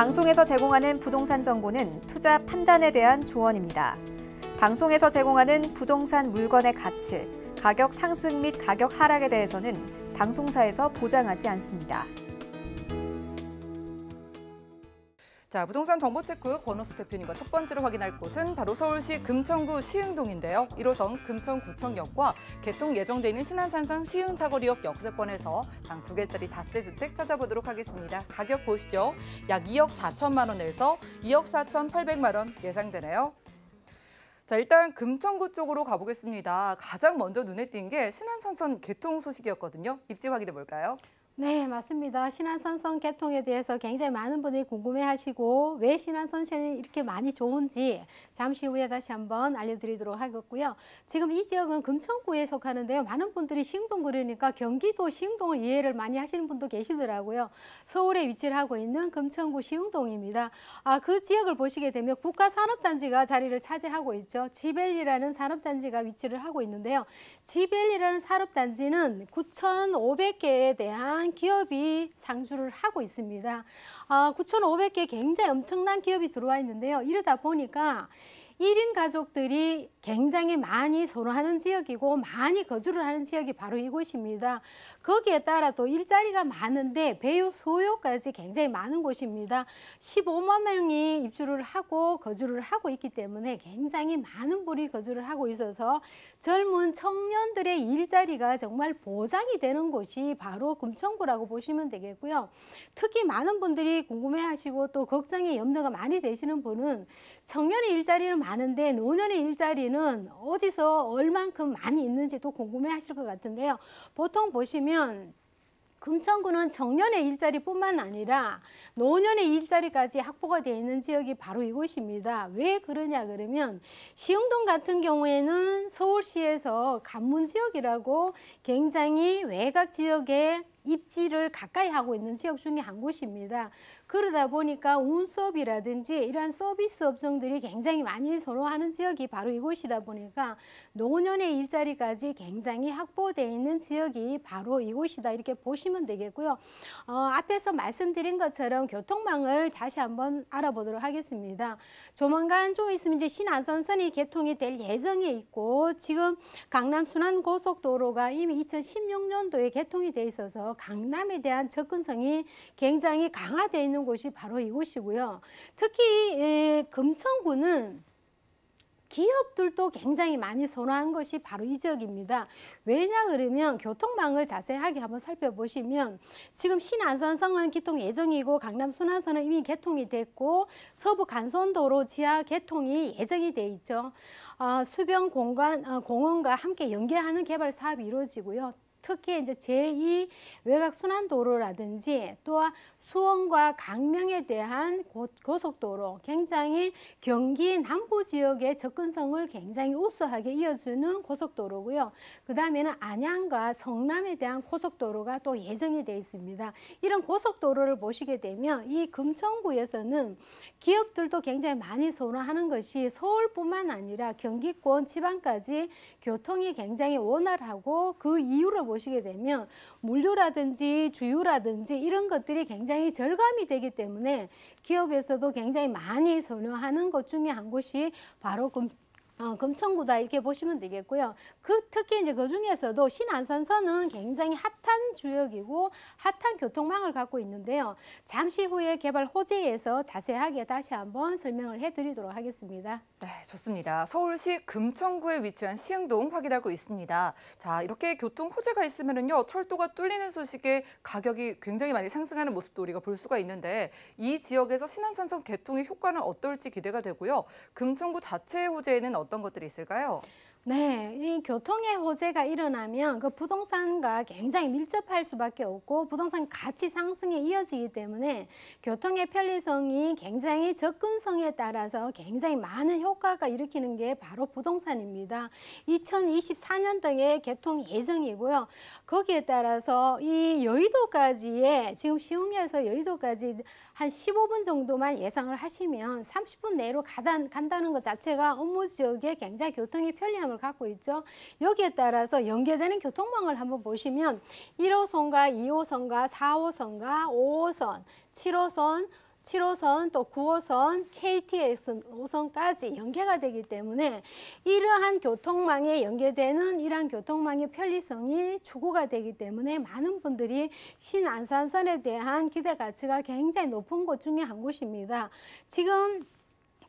방송에서 제공하는 부동산 정보는 투자 판단에 대한 조언입니다. 방송에서 제공하는 부동산 물건의 가치, 가격 상승 및 가격 하락에 대해서는 방송사에서 보장하지 않습니다. 자, 부동산 정보체크 권호수 대표님과 첫 번째로 확인할 곳은 바로 서울시 금천구 시흥동인데요. 1호선 금천구청역과 개통 예정돼 있는 신안산성 시흥사거리역 역세권에서 방 2개짜리 다세대 주택 찾아보도록 하겠습니다. 가격 보시죠. 약 2억 4천만 원에서 2억 4,800만 원 예상되네요. 자, 일단 금천구 쪽으로 가보겠습니다. 가장 먼저 눈에 띈 게 신안산선 개통 소식이었거든요. 입지 확인해 볼까요? 네, 맞습니다. 신안선선 개통에 대해서 굉장히 많은 분들이 궁금해하시고 왜 신안선선이 이렇게 많이 좋은지 잠시 후에 다시 한번 알려드리도록 하겠고요. 지금 이 지역은 금천구에 속하는데요. 많은 분들이 시흥동 그러니까 경기도 시흥동을 이해를 많이 하시는 분도 계시더라고요. 서울에 위치를 하고 있는 금천구 시흥동입니다. 그 지역을 보시게 되면 국가산업단지가 자리를 차지하고 있죠. 지벨리라는 산업단지가 위치를 하고 있는데요. 지벨리라는 산업단지는 9,500개에 대한 기업이 상주를 하고 있습니다. 9,500개 굉장히 엄청난 기업이 들어와 있는데요. 이러다 보니까 1인 가족들이 굉장히 많이 선호하는 지역이고 많이 거주를 하는 지역이 바로 이곳입니다. 거기에 따라 또 일자리가 많은데 배유 소요까지 굉장히 많은 곳입니다. 15만 명이 입주를 하고 거주를 하고 있기 때문에 굉장히 많은 분이 거주를 하고 있어서 젊은 청년들의 일자리가 정말 보장이 되는 곳이 바로 금천구라고 보시면 되겠고요. 특히 많은 분들이 궁금해하시고 또 걱정이 염려가 많이 되시는 분은 청년의 일자리는 많은데 노년의 일자리는 어디서 얼만큼 많이 있는지 또 궁금해 하실 것 같은데요. 보통 보시면 금천구는 청년의 일자리뿐만 아니라 노년의 일자리까지 확보가 되어 있는 지역이 바로 이곳입니다. 왜 그러냐 그러면 시흥동 같은 경우에는 서울시에서 관문지역이라고 굉장히 외곽 지역에 입지를 가까이 하고 있는 지역 중에 한 곳입니다. 그러다 보니까 운수업이라든지 이러한 서비스 업종들이 굉장히 많이 선호하는 지역이 바로 이곳이다 보니까 노년의 일자리까지 굉장히 확보되어 있는 지역이 바로 이곳이다 이렇게 보시면 되겠고요. 앞에서 말씀드린 것처럼 교통망을 다시 한번 알아보도록 하겠습니다. 조만간 좀 있으면 이제 신안선선이 개통이 될 예정에 있고 지금 강남 순환고속도로가 이미 2016년도에 개통이 돼 있어서 강남에 대한 접근성이 굉장히 강화되어 있는 곳이 바로 이곳이고요. 특히 금천구는 기업들도 굉장히 많이 선호한 것이 바로 이 지역입니다. 왜냐 그러면 교통망을 자세하게 한번 살펴보시면 지금 신안선성은 개통 예정이고 강남 순환선은 이미 개통이 됐고 서부 간선도로 지하 개통이 예정이 돼 있죠. 수변 공원과 함께 연계하는 개발 사업이 이루어지고요. 특히 이제 제2 외곽 순환도로라든지 또 수원과 강명에 대한 고속도로 굉장히 경기 남부 지역의 접근성을 굉장히 우수하게 이어주는 고속도로고요. 그 다음에는 안양과 성남에 대한 고속도로가 또 예정이 되어 있습니다. 이런 고속도로를 보시게 되면 이 금천구에서는 기업들도 굉장히 많이 선호하는 것이 서울뿐만 아니라 경기권 지방까지 교통이 굉장히 원활하고 그 이유를 보시게 되면 물류라든지 주유라든지 이런 것들이 굉장히 절감이 되기 때문에 기업에서도 굉장히 많이 선호하는 것 중에 한 곳이 바로 금천구다 이렇게 보시면 되겠고요. 특히 이제 그 중에서도 신안선선은 굉장히 핫한 지역이고 핫한 교통망을 갖고 있는데요. 잠시 후에 개발 호재에서 자세하게 다시 한번 설명을 해드리도록 하겠습니다. 네, 좋습니다. 서울시 금천구에 위치한 시흥동 확인하고 있습니다. 자, 이렇게 교통 호재가 있으면요, 철도가 뚫리는 소식에 가격이 굉장히 많이 상승하는 모습도 우리가 볼 수가 있는데 이 지역에서 신안산선 개통의 효과는 어떨지 기대가 되고요. 금천구 자체의 호재에는 어떤 것들이 있을까요? 네, 이 교통의 호재가 일어나면 그 부동산과 굉장히 밀접할 수밖에 없고 부동산 가치 상승에 이어지기 때문에 교통의 편리성이 굉장히 접근성에 따라서 굉장히 많은 효과가 일으키는 게 바로 부동산입니다. 2024년도에 개통 예정이고요. 거기에 따라서 이 여의도까지의 지금 시흥에서 여의도까지 한 15분 정도만 예상을 하시면 30분 내로 간다는 것 자체가 업무 지역에 굉장히 교통이 편리함을 갖고 있죠. 여기에 따라서 연계되는 교통망을 한번 보시면 1호선과 2호선과 4호선과 5호선, 7호선, 7호선 또 9호선, KTX 노선까지 연계가 되기 때문에 이러한 교통망에 연계되는 이러한 교통망의 편리성이 추구가 되기 때문에 많은 분들이 신안산선에 대한 기대 가치가 굉장히 높은 곳 중에 한 곳입니다. 지금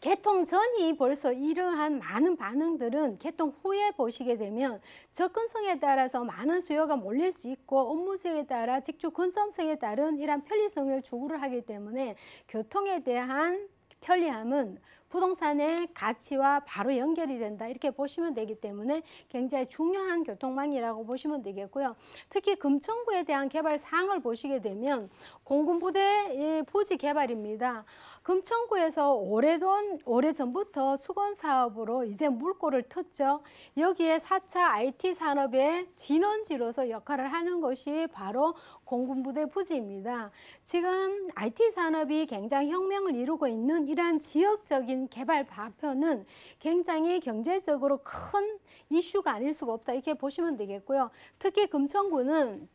개통 전이 벌써 이러한 많은 반응들은 개통 후에 보시게 되면 접근성에 따라서 많은 수요가 몰릴 수 있고 업무지역에 따라 직주 근접성에 따른 이러한 편리성을 추구를 하기 때문에 교통에 대한 편리함은 부동산의 가치와 바로 연결이 된다 이렇게 보시면 되기 때문에 굉장히 중요한 교통망이라고 보시면 되겠고요. 특히 금천구에 대한 개발 사항을 보시게 되면 공군부대의 부지 개발입니다. 금천구에서 오래전부터 수건 사업으로 이제 물꼬를 텄죠. 여기에 4차 IT 산업의 진원지로서 역할을 하는 것이 바로 공군부대 부지입니다. 지금 IT 산업이 굉장히 혁명을 이루고 있는 이러한 지역적인 개발 발표는 굉장히 경제적으로 큰 이슈가 아닐 수가 없다 이렇게 보시면 되겠고요. 특히 금천구는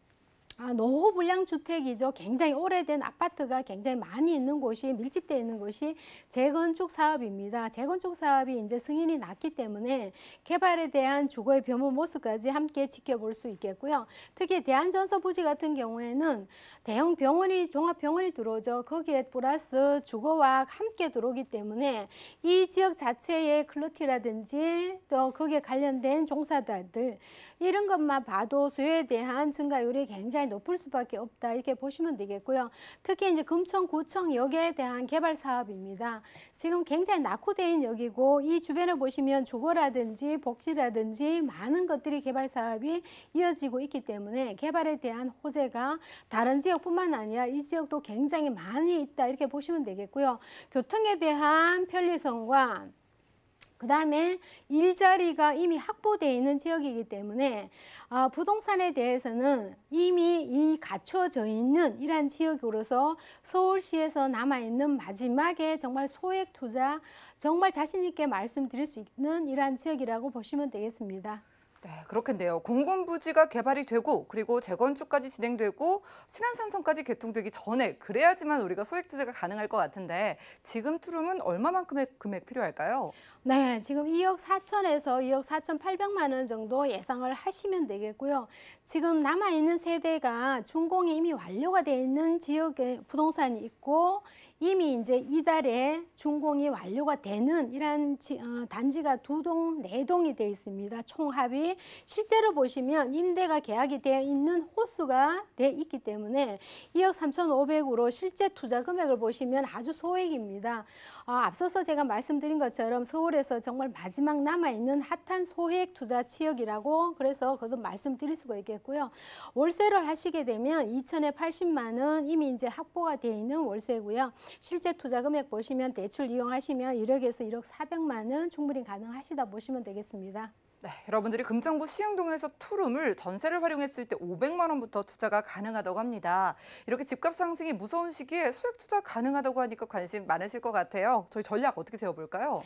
노후 불량 주택이죠. 굉장히 오래된 아파트가 굉장히 많이 있는 곳이 밀집되어 있는 곳이 재건축 사업입니다. 재건축 사업이 이제 승인이 났기 때문에 개발에 대한 주거의 변모 모습까지 함께 지켜볼 수 있겠고요. 특히 대한전서 부지 같은 경우에는 대형 병원이 종합병원이 들어오죠. 거기에 플러스 주거와 함께 들어오기 때문에 이 지역 자체의 클러티라든지 또 거기에 관련된 종사자들 이런 것만 봐도 수요에 대한 증가율이 굉장히 높을 수밖에 없다 이렇게 보시면 되겠고요. 특히 이제 금천구청역에 대한 개발 사업입니다. 지금 굉장히 낙후된 역이고 이 주변에 보시면 주거라든지 복지라든지 많은 것들이 개발 사업이 이어지고 있기 때문에 개발에 대한 호재가 다른 지역뿐만 아니라 이 지역도 굉장히 많이 있다 이렇게 보시면 되겠고요. 교통에 대한 편리성과 그 다음에 일자리가 이미 확보되어 있는 지역이기 때문에 부동산에 대해서는 이미 갖춰져 있는 이러한 지역으로서 서울시에서 남아있는 마지막에 정말 소액 투자 정말 자신 있게 말씀드릴 수 있는 이러한 지역이라고 보시면 되겠습니다. 네, 그렇겠네요. 공군 부지가 개발이 되고 그리고 재건축까지 진행되고 신안산선까지 개통되기 전에 그래야지만 우리가 소액 투자가 가능할 것 같은데 지금 투룸은 얼마만큼의 금액 필요할까요? 네, 지금 2억 4천에서 2억 4,800만 원 정도 예상을 하시면 되겠고요. 지금 남아있는 세대가 준공이 이미 완료가 되어 있는 지역에 부동산이 있고 이미 이제 이달에 준공이 완료가 되는 이러한 단지가 2동, 4동이 되어 있습니다. 총합이 실제로 보시면 임대가 계약이 되어 있는 호수가 되어 있기 때문에 2억 3,500으로 실제 투자 금액을 보시면 아주 소액입니다. 앞서서 제가 말씀드린 것처럼 서울에서 정말 마지막 남아있는 핫한 소액 투자 지역이라고 그래서 거듭 말씀드릴 수가 있겠고요. 월세를 하시게 되면 2천에 80만 원 이미 이제 확보가 되어 있는 월세고요. 실제 투자 금액 보시면 대출 이용하시면 1억에서 1억 400만 원 충분히 가능하시다 보시면 되겠습니다. 네, 여러분들이 금천구 시흥동에서 투룸을 전세를 활용했을 때 500만 원부터 투자가 가능하다고 합니다. 이렇게 집값 상승이 무서운 시기에 소액 투자 가능하다고 하니까 관심 많으실 것 같아요. 저희 전략 어떻게 세워볼까요?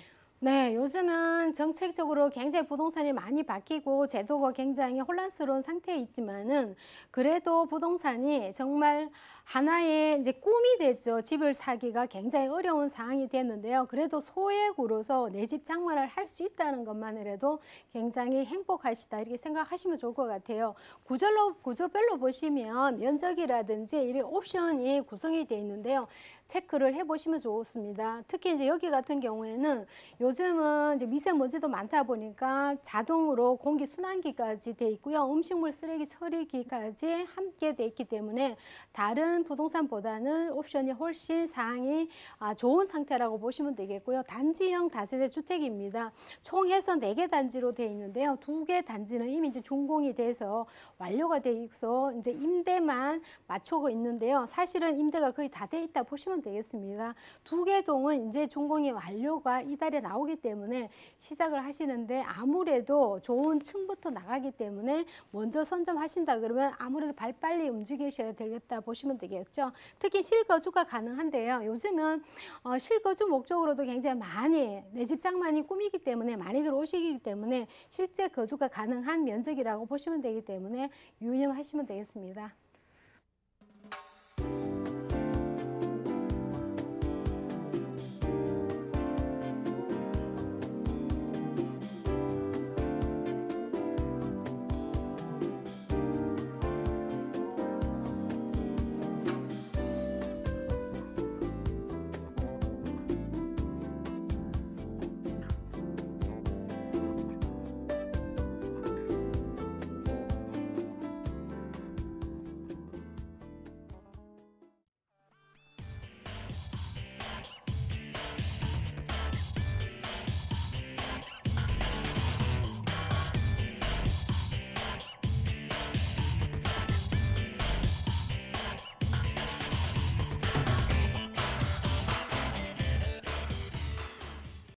네, 요즘은 정책적으로 굉장히 부동산이 많이 바뀌고 제도가 굉장히 혼란스러운 상태에 있지만은 그래도 부동산이 정말 하나의 이제 꿈이 됐죠. 집을 사기가 굉장히 어려운 상황이 됐는데요. 그래도 소액으로서 내 집 장만을 할 수 있다는 것만으로도 굉장히 행복하시다 이렇게 생각하시면 좋을 것 같아요. 구조별로 보시면 면적이라든지 이런 옵션이 구성이 되어 있는데요. 체크를 해보시면 좋습니다. 특히 이제 여기 같은 경우에는 요즘은 이제 미세먼지도 많다 보니까 자동으로 공기 순환기까지 돼 있고요. 음식물 쓰레기 처리기까지 함께 돼 있기 때문에 다른 부동산보다는 옵션이 훨씬 사항이 좋은 상태라고 보시면 되겠고요. 단지형 다세대 주택입니다. 총 해서 4개 단지로 되어 있는데요. 2개 단지는 이미 이제 준공이 돼서 완료가 돼 있어 이제 임대만 맞추고 있는데요. 사실은 임대가 거의 다 돼 있다 보시면 되겠습니다. 2개 동은 이제 준공이 완료가 이달에 나오기 때문에 시작을 하시는데 아무래도 좋은 층부터 나가기 때문에 먼저 선점하신다 그러면 아무래도 빨리 움직이셔야 되겠다 보시면 되겠죠. 특히 실거주가 가능한데요. 요즘은 실거주 목적으로도 굉장히 많이 내 집 장만이 꿈이기 때문에 많이들 오시기 때문에 실제 거주가 가능한 면적이라고 보시면 되기 때문에 유념하시면 되겠습니다.